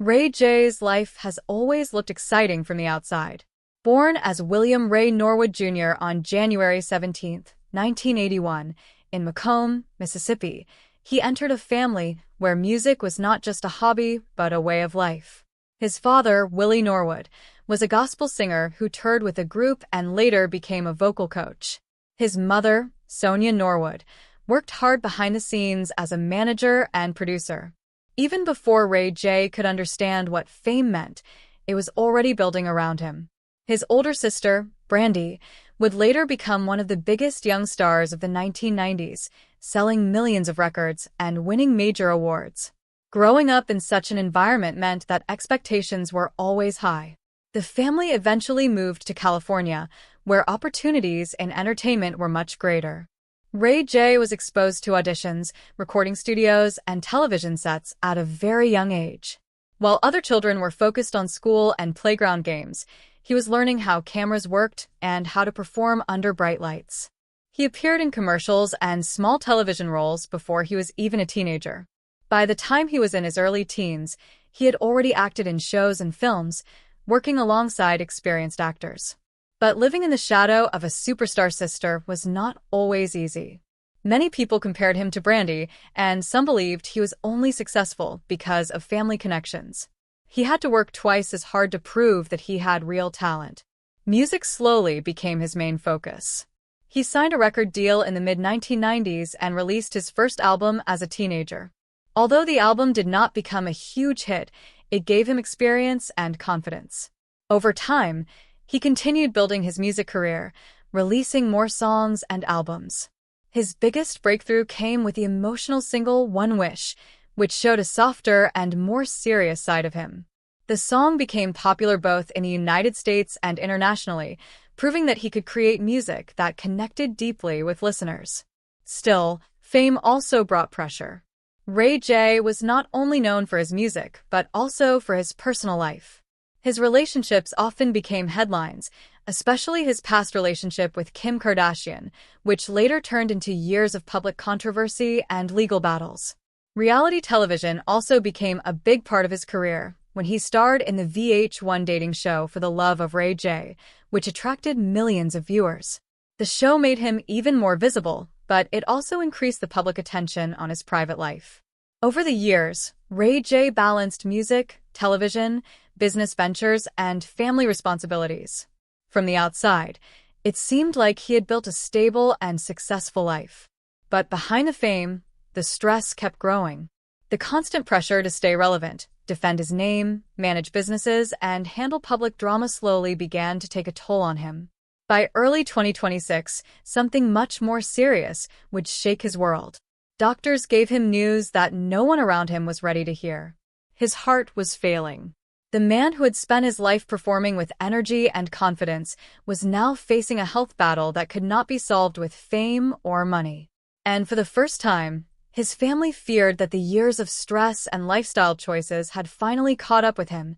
Ray J's life has always looked exciting from the outside. Born as William Ray Norwood Jr. on January 17, 1981, in Macomb, Mississippi, he entered a family where music was not just a hobby but a way of life. His father, Willie Norwood, was a gospel singer who toured with a group and later became a vocal coach. His mother, Sonia Norwood, worked hard behind the scenes as a manager and producer. Even before Ray J could understand what fame meant, it was already building around him. His older sister, Brandy, would later become one of the biggest young stars of the 1990s, selling millions of records and winning major awards. Growing up in such an environment meant that expectations were always high. The family eventually moved to California, where opportunities in entertainment were much greater. Ray J was exposed to auditions, recording studios, and television sets at a very young age. While other children were focused on school and playground games, he was learning how cameras worked and how to perform under bright lights. He appeared in commercials and small television roles before he was even a teenager. By the time he was in his early teens, he had already acted in shows and films, working alongside experienced actors. But living in the shadow of a superstar sister was not always easy. Many people compared him to Brandy, and some believed he was only successful because of family connections. He had to work twice as hard to prove that he had real talent. Music slowly became his main focus. He signed a record deal in the mid-1990s and released his first album as a teenager. Although the album did not become a huge hit, it gave him experience and confidence. Over time, he continued building his music career, releasing more songs and albums. His biggest breakthrough came with the emotional single One Wish, which showed a softer and more serious side of him. The song became popular both in the United States and internationally, proving that he could create music that connected deeply with listeners. Still, fame also brought pressure. Ray J was not only known for his music, but also for his personal life. His relationships often became headlines, especially his past relationship with Kim Kardashian, which later turned into years of public controversy and legal battles. Reality television also became a big part of his career when he starred in the VH1 dating show For the Love of Ray J, which attracted millions of viewers. The show made him even more visible, but it also increased the public attention on his private life. Over the years, Ray J balanced music, television, business ventures, and family responsibilities. From the outside, it seemed like he had built a stable and successful life. But behind the fame, the stress kept growing. The constant pressure to stay relevant, defend his name, manage businesses, and handle public drama slowly began to take a toll on him. By early 2026, something much more serious would shake his world. Doctors gave him news that no one around him was ready to hear. His heart was failing. The man who had spent his life performing with energy and confidence was now facing a health battle that could not be solved with fame or money. And for the first time, his family feared that the years of stress and lifestyle choices had finally caught up with him.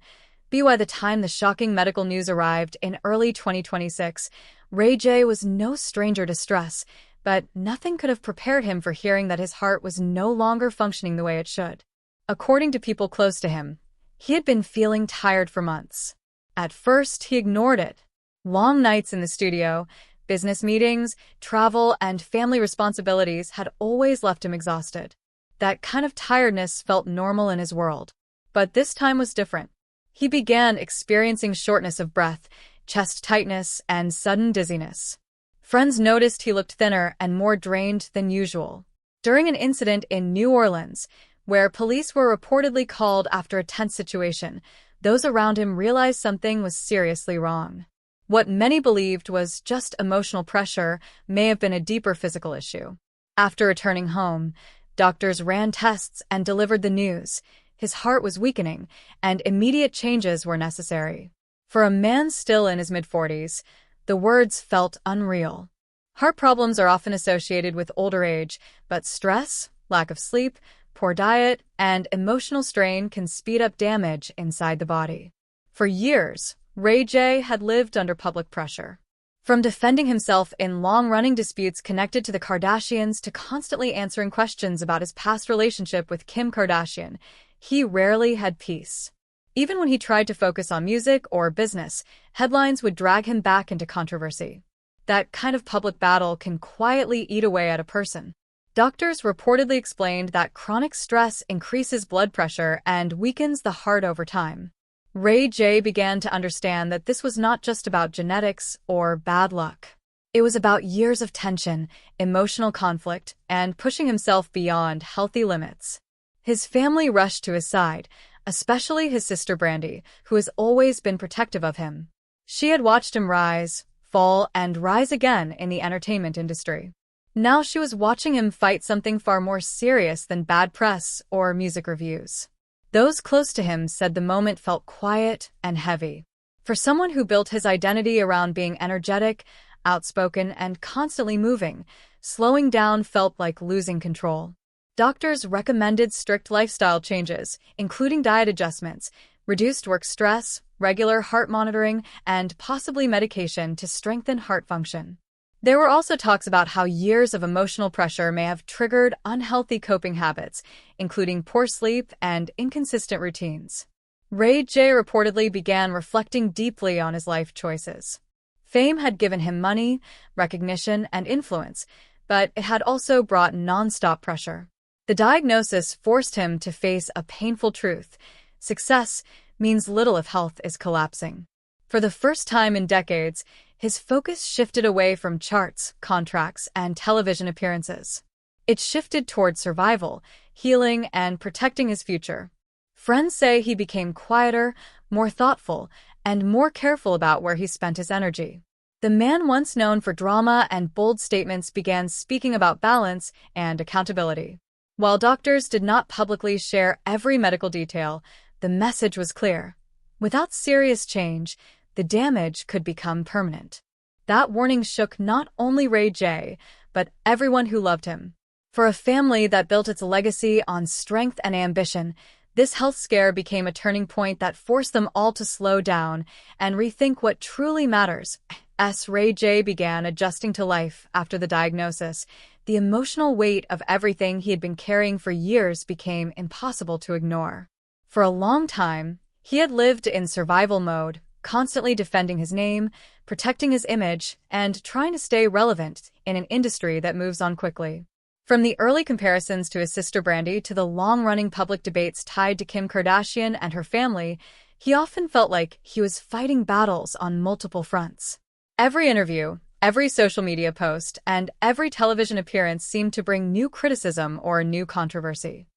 By the time the shocking medical news arrived in early 2026, Ray J was no stranger to stress, but nothing could have prepared him for hearing that his heart was no longer functioning the way it should. According to people close to him, he had been feeling tired for months. At first, he ignored it. Long nights in the studio, business meetings, travel, and family responsibilities had always left him exhausted. That kind of tiredness felt normal in his world. But this time was different. He began experiencing shortness of breath, chest tightness, and sudden dizziness. Friends noticed he looked thinner and more drained than usual. During an incident in New Orleans, where police were reportedly called after a tense situation, those around him realized something was seriously wrong. What many believed was just emotional pressure may have been a deeper physical issue. After returning home, doctors ran tests and delivered the news. His heart was weakening, and immediate changes were necessary. For a man still in his mid-40s, the words felt unreal. Heart problems are often associated with older age, but stress, lack of sleep, poor diet, and emotional strain can speed up damage inside the body. For years, Ray J had lived under public pressure. From defending himself in long-running disputes connected to the Kardashians to constantly answering questions about his past relationship with Kim Kardashian, he rarely had peace. Even when he tried to focus on music or business, headlines would drag him back into controversy. That kind of public battle can quietly eat away at a person. Doctors reportedly explained that chronic stress increases blood pressure and weakens the heart over time. Ray J began to understand that this was not just about genetics or bad luck. It was about years of tension, emotional conflict, and pushing himself beyond healthy limits. His family rushed to his side, especially his sister Brandy, who has always been protective of him. She had watched him rise, fall, and rise again in the entertainment industry. Now she was watching him fight something far more serious than bad press or music reviews. Those close to him said the moment felt quiet and heavy. For someone who built his identity around being energetic, outspoken, and constantly moving, slowing down felt like losing control. Doctors recommended strict lifestyle changes, including diet adjustments, reduced work stress, regular heart monitoring, and possibly medication to strengthen heart function. There were also talks about how years of emotional pressure may have triggered unhealthy coping habits, including poor sleep and inconsistent routines. Ray J reportedly began reflecting deeply on his life choices. Fame had given him money, recognition, and influence, but it had also brought nonstop pressure. The diagnosis forced him to face a painful truth. Success means little if health is collapsing. For the first time in decades, his focus shifted away from charts, contracts, and television appearances. It shifted toward survival, healing, and protecting his future. Friends say he became quieter, more thoughtful, and more careful about where he spent his energy. The man once known for drama and bold statements began speaking about balance and accountability. While doctors did not publicly share every medical detail, the message was clear. Without serious change, the damage could become permanent. That warning shook not only Ray J, but everyone who loved him. For a family that built its legacy on strength and ambition, this health scare became a turning point that forced them all to slow down and rethink what truly matters. As Ray J began adjusting to life after the diagnosis, the emotional weight of everything he had been carrying for years became impossible to ignore. For a long time, he had lived in survival mode, constantly defending his name, protecting his image, and trying to stay relevant in an industry that moves on quickly. From the early comparisons to his sister Brandy to the long-running public debates tied to Kim Kardashian and her family, he often felt like he was fighting battles on multiple fronts. Every interview, every social media post, and every television appearance seemed to bring new criticism or new controversy.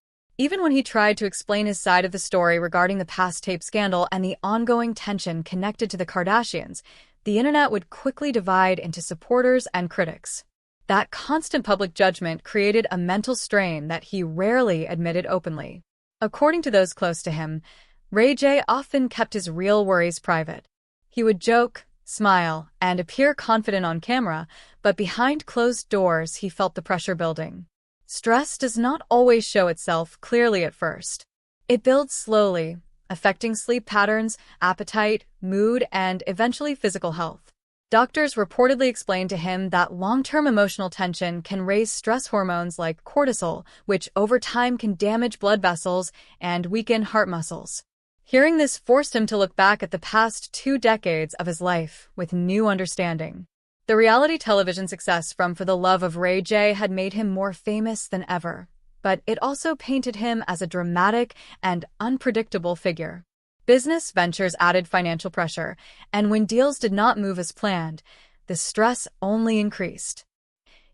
Even when he tried to explain his side of the story regarding the past tape scandal and the ongoing tension connected to the Kardashians, the internet would quickly divide into supporters and critics. That constant public judgment created a mental strain that he rarely admitted openly. According to those close to him, Ray J often kept his real worries private. He would joke, smile, and appear confident on camera, but behind closed doors he felt the pressure building. Stress does not always show itself clearly at first. It builds slowly, affecting sleep patterns, appetite, mood, and eventually physical health. Doctors reportedly explained to him that long-term emotional tension can raise stress hormones like cortisol, which over time can damage blood vessels and weaken heart muscles. Hearing this forced him to look back at the past 2 decades of his life with new understanding. The reality television success from For the Love of Ray J had made him more famous than ever, but it also painted him as a dramatic and unpredictable figure. Business ventures added financial pressure, and when deals did not move as planned, the stress only increased.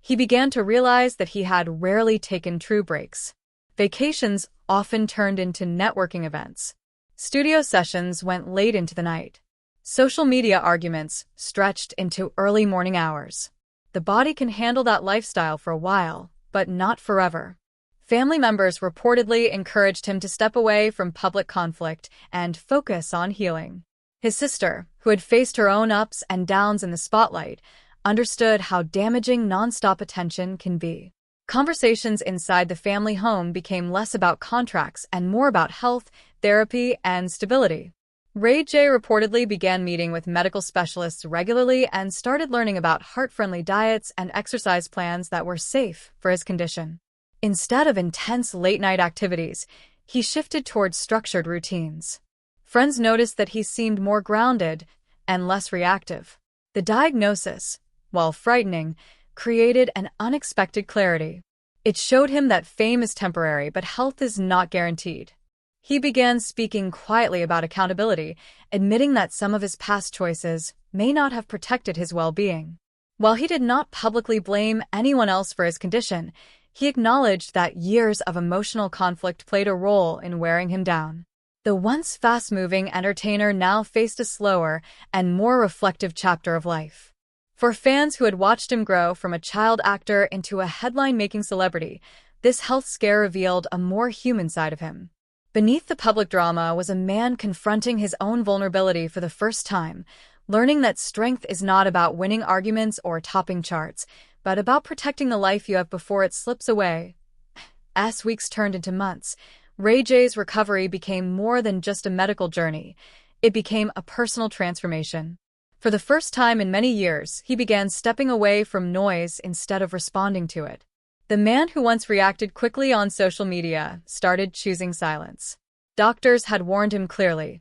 He began to realize that he had rarely taken true breaks. Vacations often turned into networking events. Studio sessions went late into the night. Social media arguments stretched into early morning hours. The body can handle that lifestyle for a while, but not forever. Family members reportedly encouraged him to step away from public conflict and focus on healing. His sister, who had faced her own ups and downs in the spotlight, understood how damaging nonstop attention can be. Conversations inside the family home became less about contracts and more about health, therapy, and stability. Ray J reportedly began meeting with medical specialists regularly and started learning about heart-friendly diets and exercise plans that were safe for his condition. Instead of intense late-night activities, he shifted towards structured routines. Friends noticed that he seemed more grounded and less reactive. The diagnosis, while frightening, created an unexpected clarity. It showed him that fame is temporary, but health is not guaranteed. He began speaking quietly about accountability, admitting that some of his past choices may not have protected his well-being. While he did not publicly blame anyone else for his condition, he acknowledged that years of emotional conflict played a role in wearing him down. The once fast-moving entertainer now faced a slower and more reflective chapter of life. For fans who had watched him grow from a child actor into a headline-making celebrity, this health scare revealed a more human side of him. Beneath the public drama was a man confronting his own vulnerability for the first time, learning that strength is not about winning arguments or topping charts, but about protecting the life you have before it slips away. As weeks turned into months, Ray J's recovery became more than just a medical journey. It became a personal transformation. For the first time in many years, he began stepping away from noise instead of responding to it. The man who once reacted quickly on social media started choosing silence. Doctors had warned him clearly.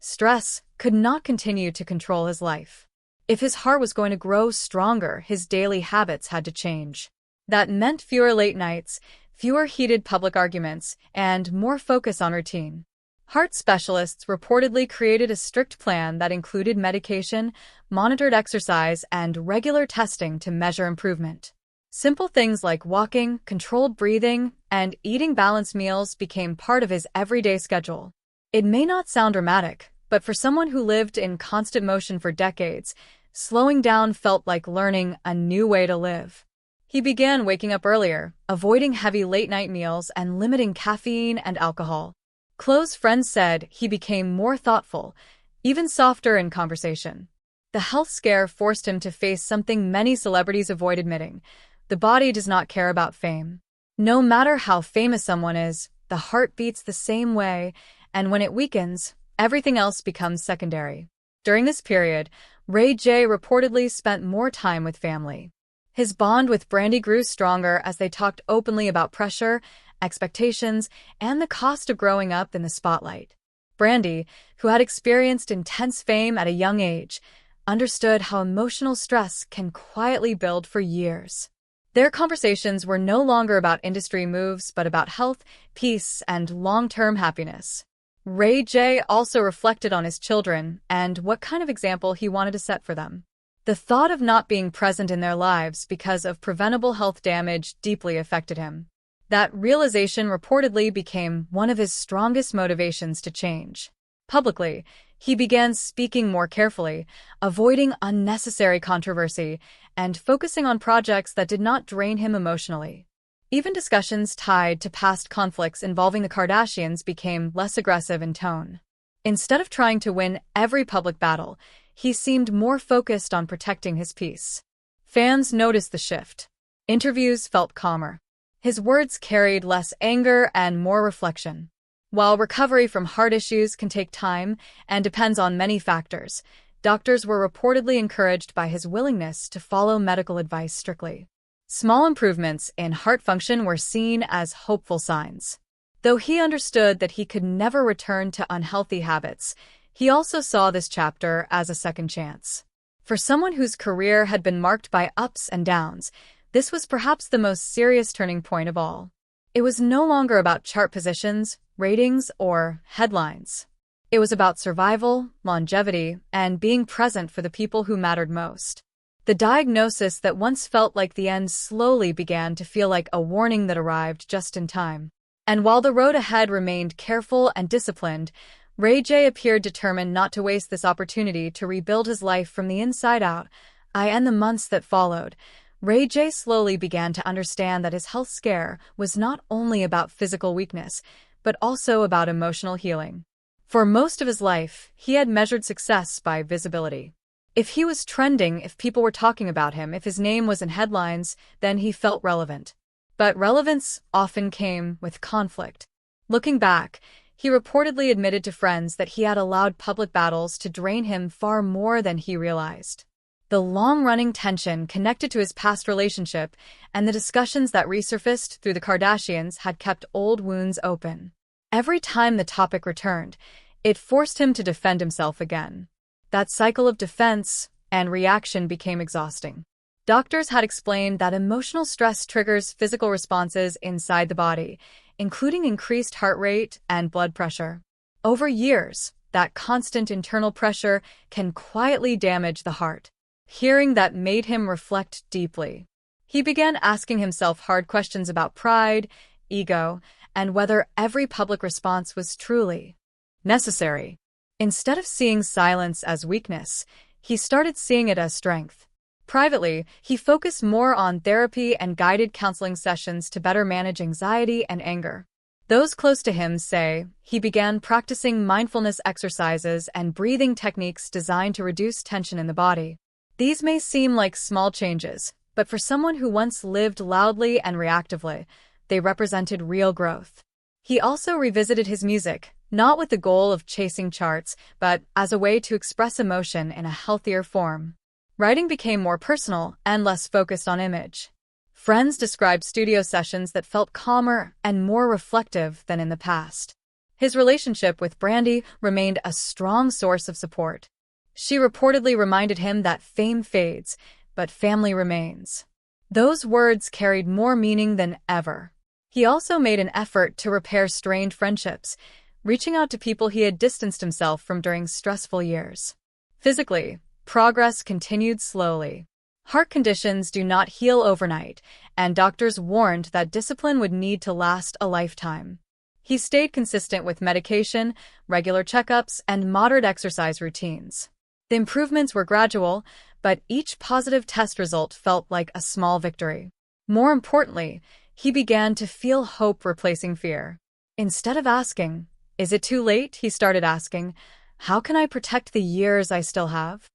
Stress could not continue to control his life. If his heart was going to grow stronger, his daily habits had to change. That meant fewer late nights, fewer heated public arguments, and more focus on routine. Heart specialists reportedly created a strict plan that included medication, monitored exercise, and regular testing to measure improvement. Simple things like walking, controlled breathing, and eating balanced meals became part of his everyday schedule. It may not sound dramatic, but for someone who lived in constant motion for decades, slowing down felt like learning a new way to live. He began waking up earlier, avoiding heavy late-night meals, and limiting caffeine and alcohol. Close friends said he became more thoughtful, even softer in conversation. The health scare forced him to face something many celebrities avoid admitting. The body does not care about fame. No matter how famous someone is, the heart beats the same way, and when it weakens, everything else becomes secondary. During this period, Ray J reportedly spent more time with family. His bond with Brandy grew stronger as they talked openly about pressure, expectations, and the cost of growing up in the spotlight. Brandy, who had experienced intense fame at a young age, understood how emotional stress can quietly build for years. Their conversations were no longer about industry moves, but about health, peace, and long-term happiness. Ray J also reflected on his children and what kind of example he wanted to set for them. The thought of not being present in their lives because of preventable health damage deeply affected him. That realization reportedly became one of his strongest motivations to change. Publicly, he began speaking more carefully, avoiding unnecessary controversy, and focusing on projects that did not drain him emotionally. Even discussions tied to past conflicts involving the Kardashians became less aggressive in tone. Instead of trying to win every public battle, he seemed more focused on protecting his peace. Fans noticed the shift. Interviews felt calmer. His words carried less anger and more reflection. While recovery from heart issues can take time and depends on many factors, doctors were reportedly encouraged by his willingness to follow medical advice strictly. Small improvements in heart function were seen as hopeful signs. Though he understood that he could never return to unhealthy habits, he also saw this chapter as a second chance. For someone whose career had been marked by ups and downs, this was perhaps the most serious turning point of all. It was no longer about chart positions, ratings, or headlines. It was about survival, longevity, and being present for the people who mattered most. The diagnosis that once felt like the end slowly began to feel like a warning that arrived just in time. And while the road ahead remained careful and disciplined, Ray J appeared determined not to waste this opportunity to rebuild his life from the inside out. In the months that followed, Ray J slowly began to understand that his health scare was not only about physical weakness, but also about emotional healing. For most of his life, he had measured success by visibility. If he was trending, if people were talking about him, if his name was in headlines, then he felt relevant. But relevance often came with conflict. Looking back, he reportedly admitted to friends that he had allowed public battles to drain him far more than he realized. The long-running tension connected to his past relationship and the discussions that resurfaced through the Kardashians had kept old wounds open. Every time the topic returned, It forced him to defend himself again. That cycle of defense and reaction became exhausting. Doctors had explained that emotional stress triggers physical responses inside the body, including increased heart rate and blood pressure. Over years, that constant internal pressure can quietly damage the heart. Hearing that made him reflect deeply. He began asking himself hard questions about pride, ego, and whether every public response was truly necessary. Instead of seeing silence as weakness, he started seeing it as strength. Privately, he focused more on therapy and guided counseling sessions to better manage anxiety and anger. Those close to him say he began practicing mindfulness exercises and breathing techniques designed to reduce tension in the body. These may seem like small changes, but for someone who once lived loudly and reactively, they represented real growth. He also revisited his music, not with the goal of chasing charts, but as a way to express emotion in a healthier form. Writing became more personal and less focused on image. Friends described studio sessions that felt calmer and more reflective than in the past. His relationship with Brandy remained a strong source of support. She reportedly reminded him that fame fades, but family remains. Those words carried more meaning than ever. He also made an effort to repair strained friendships, reaching out to people he had distanced himself from during stressful years. Physically, progress continued slowly. Heart conditions do not heal overnight, and doctors warned that discipline would need to last a lifetime. He stayed consistent with medication, regular checkups, and moderate exercise routines. The improvements were gradual, but each positive test result felt like a small victory. More importantly, he began to feel hope replacing fear. Instead of asking, "Is it too late?" he started asking, "How can I protect the years I still have?"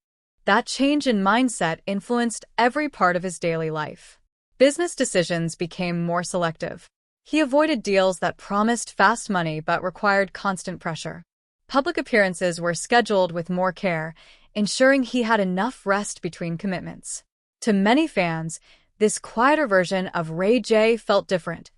That change in mindset influenced every part of his daily life. Business decisions became more selective. He avoided deals that promised fast money but required constant pressure. Public appearances were scheduled with more care, ensuring he had enough rest between commitments. To many fans, this quieter version of Ray J felt different,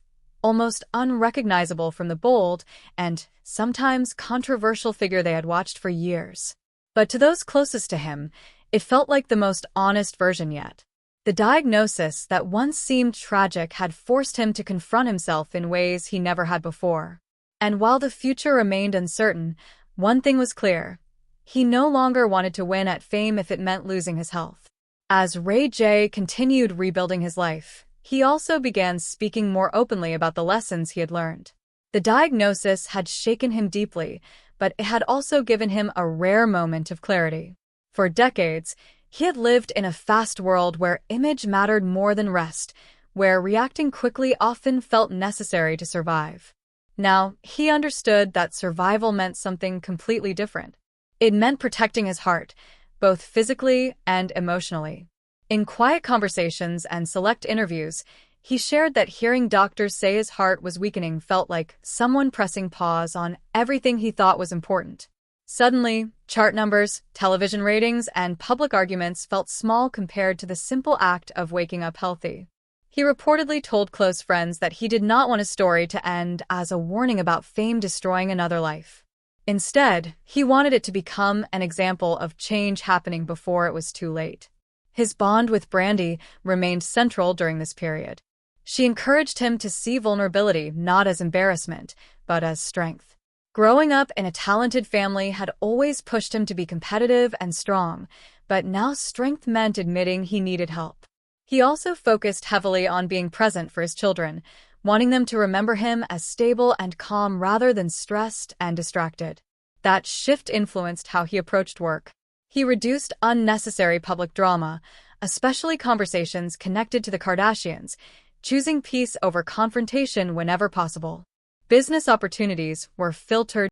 almost unrecognizable from the bold and sometimes controversial figure they had watched for years. But to those closest to him, it felt like the most honest version yet. The diagnosis that once seemed tragic had forced him to confront himself in ways he never had before. And while the future remained uncertain, one thing was clear. He no longer wanted to win at fame if it meant losing his health. As Ray J continued rebuilding his life, he also began speaking more openly about the lessons he had learned. The diagnosis had shaken him deeply, but it had also given him a rare moment of clarity. For decades, he had lived in a fast world where image mattered more than rest, where reacting quickly often felt necessary to survive. Now, he understood that survival meant something completely different. It meant protecting his heart, both physically and emotionally. In quiet conversations and select interviews, he shared that hearing doctors say his heart was weakening felt like someone pressing pause on everything he thought was important. Suddenly, chart numbers, television ratings, and public arguments felt small compared to the simple act of waking up healthy. He reportedly told close friends that he did not want his story to end as a warning about fame destroying another life. Instead, he wanted it to become an example of change happening before it was too late. His bond with Brandy remained central during this period. She encouraged him to see vulnerability not as embarrassment, but as strength. Growing up in a talented family had always pushed him to be competitive and strong, but now strength meant admitting he needed help. He also focused heavily on being present for his children, wanting them to remember him as stable and calm rather than stressed and distracted. That shift influenced how he approached work. He reduced unnecessary public drama, especially conversations connected to the Kardashians, choosing peace over confrontation whenever possible. Business opportunities were filtered